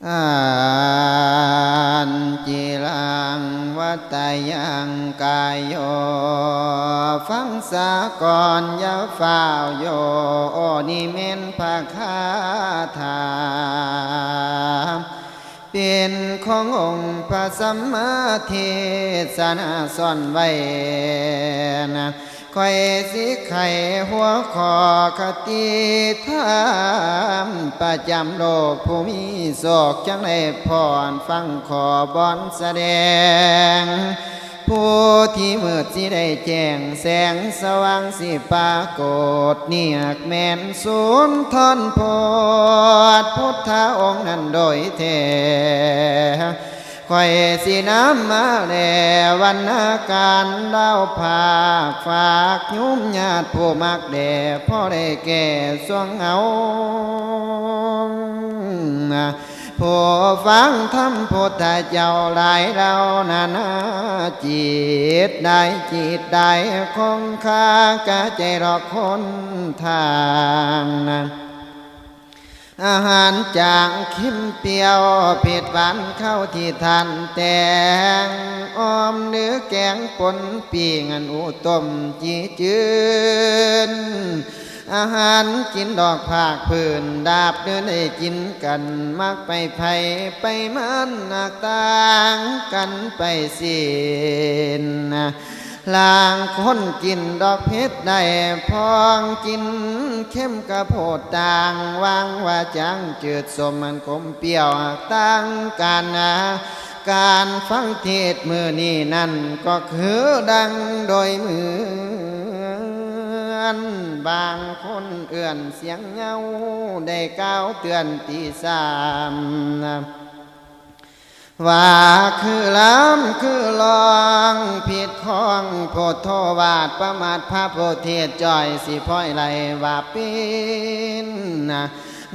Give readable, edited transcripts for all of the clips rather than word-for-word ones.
อันจิลังวัตยังกายโยฟังสะก่อนอย่าฝ้าวโยนิเมนภาคาถาเป็นขององค์พระสัมมาเทศนาซ่อนไว้นะคอยสิไข่หัวคอคติธรรมประจำโลกผู้มีโศกจังได้พรฟังขอบอนแสดงผู้ที่มืดสิได้แจ้งแสงสว่างสิปรากฏเนียกแม่นศูนย์ทอนโพธิพุทธองค์นั้นโดยแท้คอยสีน้ำมาแล้ววันอาการเล่าภาคฝากยุมญาติผู้มักแด่พ่อได้แก่สวงเอาผู้ฟังธรรมพุทธเจ้าหลายเรานานาจิตได้คงคากะใจรอกคนทางอาหารจากขิมเปียวเผ็ดหวานเข้าที่ทานแตงอ้อมเนื้อแกงปนปีงันอุต้มจีจืนอาหารกินดอกภาคพื้นดาบเดินได้กินกันมักไปไผ่ไปมันหนักต่างกันไปสิ้นลางคนกินดอกเพชรได้พองกินเข้มกระโพดต่างวางว่าจังจืดสมมันขมเปรี้ยวต่างกันการฟังเทศมือนี้นั่นก็คือดังโดยมือบางคนเอื่อนเสียงเงาได้ก้าวเตือนตีสามว่าคือล้ำคือลองผิดของโพธิโทวาดประมาทพระโพธิจ่อยสิพ้อยไหลว่าปิน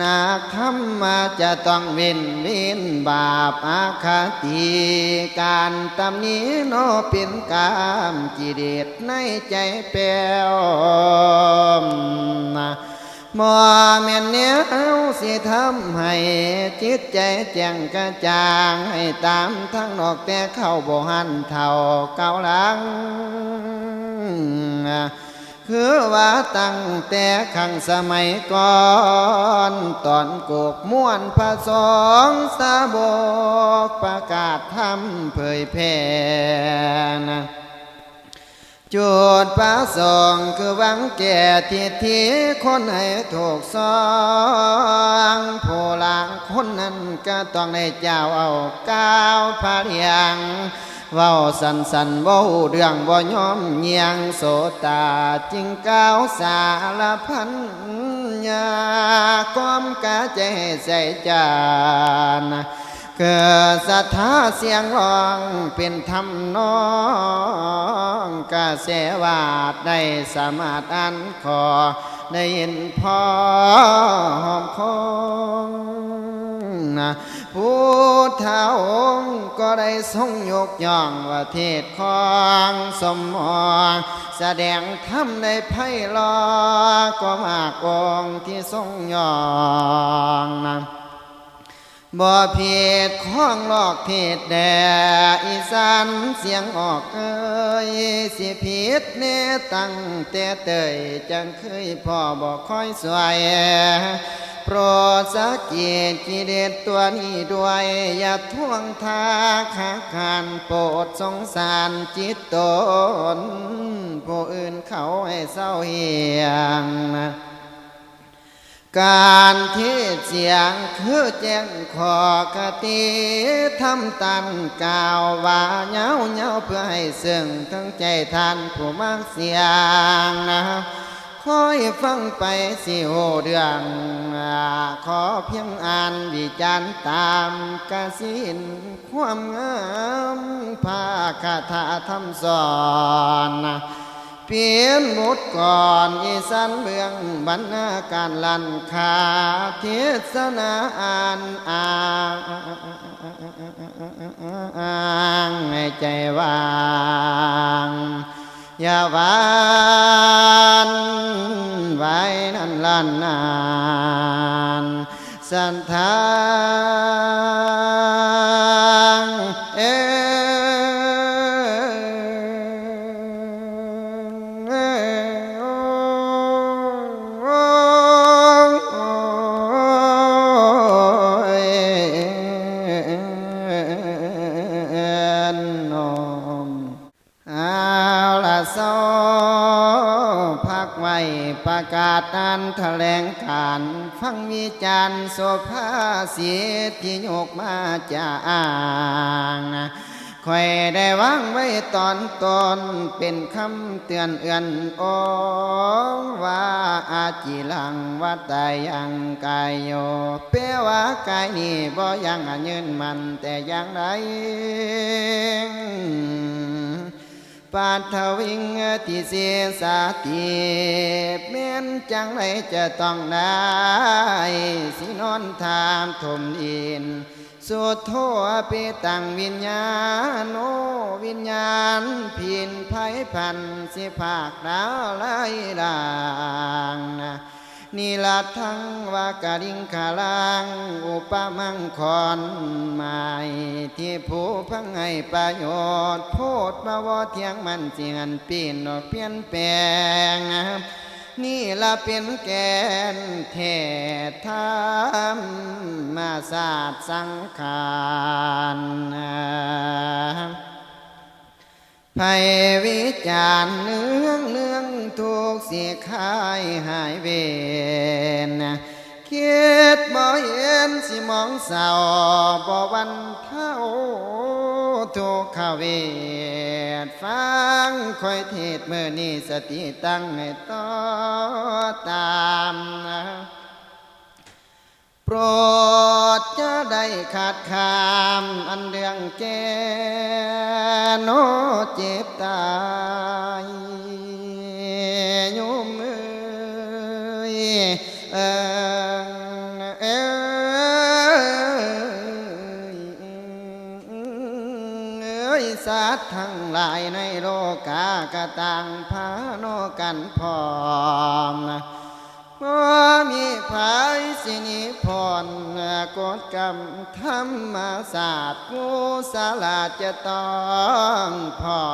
นักธรรมจะต้องวินบาปอาคติการตำหนิโนเป็นกามกิเลสในใจแป้วบ่แม่นเนี้ยเอาสิทำให้จิตใจแจ้งกระจ่างให้ตามทั้งนอกแต่เข้าบ่หันเท่าเก่าหลังคือว่าตั้งแต่ขังสมัยก่อนตอนโกกม่วนพระสงฆ์สาวกประกาศธรรมเผยแผ่จุดประสงค์คือหวังแก่ทิฏฐิคนให้ถูกสองผู้หลังคนนั้นก็ต้องได้เจ้าเอาก้าวพระเรียงเว้าสันเว้าเรื่องบ่ยอมเงียงโสตาจึงก้าวสารพันยาก้มกะใจใส่จานเกิดศรัทธาเสียงร้องเป็นธรรมน้องกะเสวาดได้สามารถอันขอได้ยินพอหอมคงผู้เฒ่าก็ได้ทรงยกย่องว่าเทศของสมมองแสดงธรรมในไพเราะก็มากองที่ทรงย่องบ่เพียดข้องลอกเทศแด่อีสานเสียงออกสิผิดเนตั้งแต่เตยจังเคยพ่อบอกคอยสวยโปรดสักเกียรติกิเลสตัวนี้ด้วยอย่าท่วงทาขาขานโปรดสงสารจิตตนผู้อื่นเขาให้เศร้าเหียงการเทศเสียงคือแจ้งขอกติทำตันกล่าวว่าเงาเพื่อให้ซึ่งทั้งใจท่านผู้มักเสียงคอยฟังไปสิโหเรื่องขอเพียงอ่านวิจารณ์ตามกสินความงามภาคาถาธรรมสอนเปลี่ยนบทก่อนอีสันเมืองบรรณาการลันคาเทศนาอ่านให้ใจว่างอย่าหวานไว้นั่นล้านนานสันทา ประกาศการแถลงการฟังวิจารณ์โสภาเสียที่ยกมาจากคอยได้วางไว้ตอนต้นเป็นคำเตือนเอื้อนโอว่าอาจิลังวัตายังกายโยเปว่ากายนี้บ่ยังยืนมันแต่อย่างไรปัทวิงทิเสสาติแม้นจังไรจะต้องได้สินอนทามถมอินสุดโทปิตังวิญญาโนวิญญาณพินไพ่พันสิภาคดาวไล่ด่างนิลัดทั้งวากริงขาลังอุปมังคอนหมายที่ผู้พังให้ประโยชน์โพดมาวอเทียงมันเจียนปีนออกเปลี่ยนแปลงนี่ละเป็นแกนเทศธรรมมาศาสตร์สังขารไพวิจารเนืองทุกเสียขายหายเวนคิดบ่เห็นสิมองเศร้าบ่วันเท่าทุกขเวทฟังคอยเทศเมื่อนี้สติตั้งให้ต่อตามโปรดจะได้ขาดคำอันเรื่องแก่โนเจ็บตายโยมสัตว์ทั้งหลายในโลกากะตังพาโนกันพร้อมว่ามีภัยสินิพรกฎกรรมธรรมศาสตร์งูสาลาจะต้องพร้อ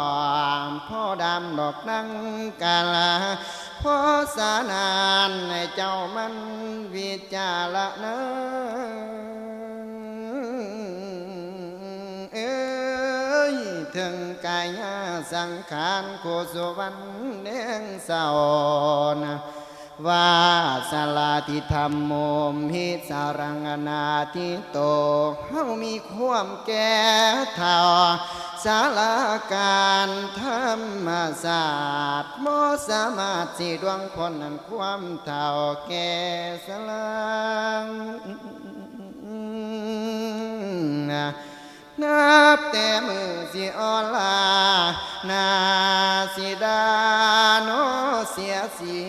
มพ่อดำดอกนั่งกาลาพ่อสานานในเจ้ามันวิจารณาถึงกายสังขารโคสุวรรณเนียงเศร้าว่าสาลาทิธรรมโมมหิสารังนาทิโตเฮามีความแก่เท่าสาลาการธรรมศาสตร์โมสามารถสิดวงพ้นนั้นความเท่าแก่สลางนับแต่มือสิออลานาสิดาโนเสียสี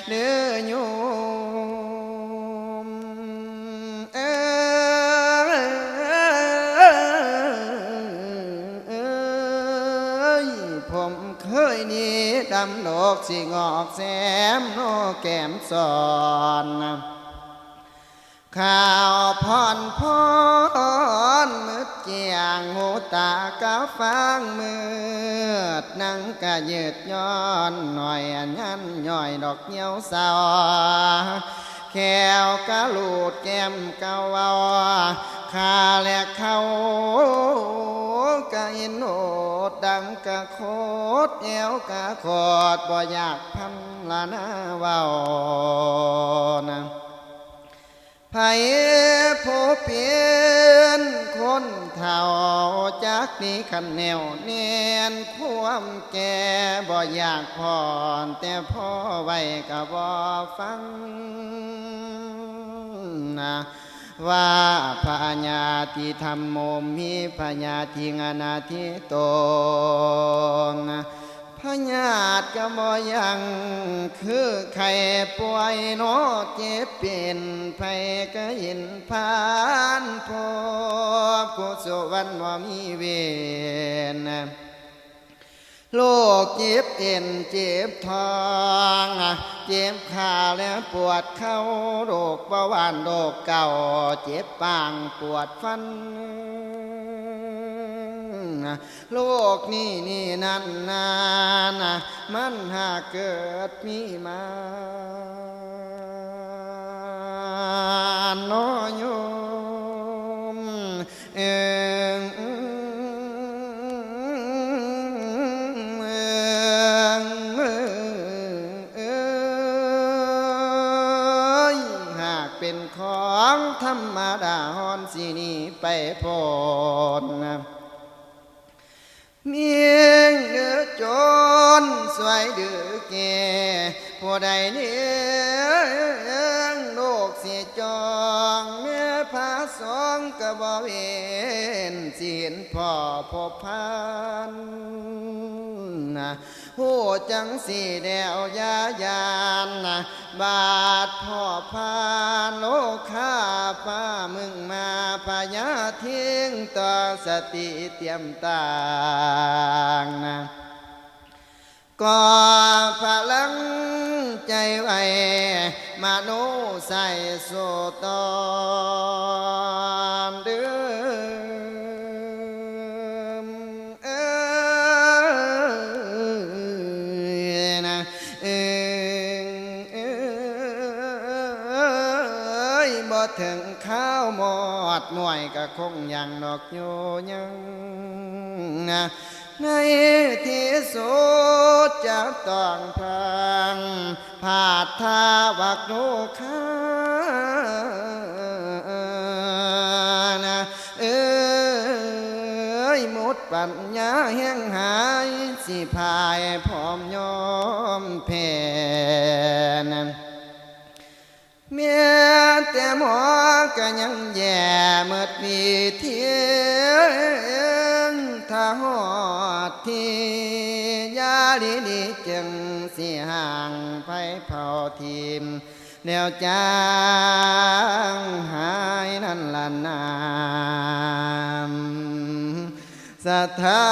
เนื้อโยมผมเคยนี้ดำโลกสิงอกแซมโนแก้มสอนข่าวพรมืดเจียงหูตากะฟังมืดนั่งกะยืดย้อนหน่อยยันย่อยดอกเหี่ยวสาวแขวกะลูดแก้มเกาเอาขาและเขากะอินโหดดังกะโคดเอวกะโคดบ่อยากพันละนาเว้านะไผผู้เปลี่ยนคนเท่าจากนี้ขันแนวเนียนความแก่บ่อยากพรแต่พ่อไว้ก็บ่ฟังนะว่าพญาติธรรมโมมีพญาติงานาทิโตพญาติก็บ่ยังคือใครป่วยโนเจ็บเป็นไผก็เห็นผ่านพบกุศลวันว่ามีเวรโลกเจ็บเอ็นเจ็บท้องเจ็บขาและปวดเข่าโรคเบาหวานโรคเก่าเจ็บปางปวดฟันโลกนี่นั่นนานะมันหากเกิดมีมาน้อยโยม เป็นของธรรมดาฮอนสิหนีไปพ้นเมียงเดือจนสวยเดือแก่ผู้ใดเลี้ยงลูกเสียจองเมื่อพาสองกระบ่เวนสิเห็นพ่อพบพันหูจังสีแดวยายานบาดพ่อพานโลกข้าป้ามึงมาพญาทิ้งต่อสติเตรียมต่างก่อพลังใจไว้มาโนใส่โสตอนเดิมบ่ถึงข้าวหมดหน่วยก็คงยังดอกโยยังในที่สุดจะต้องพังผาดทาวักโนคามุดปัญญาแห่งหายสิพายพร้อมยอมแพ้เมียแต่หมอก็ยังแย่เมื่อปีเที่ยงถ้าหอดที่ยาดีดีจึงสิห่างไปเผาทีมแล้วจางหายนั่นละนามสถา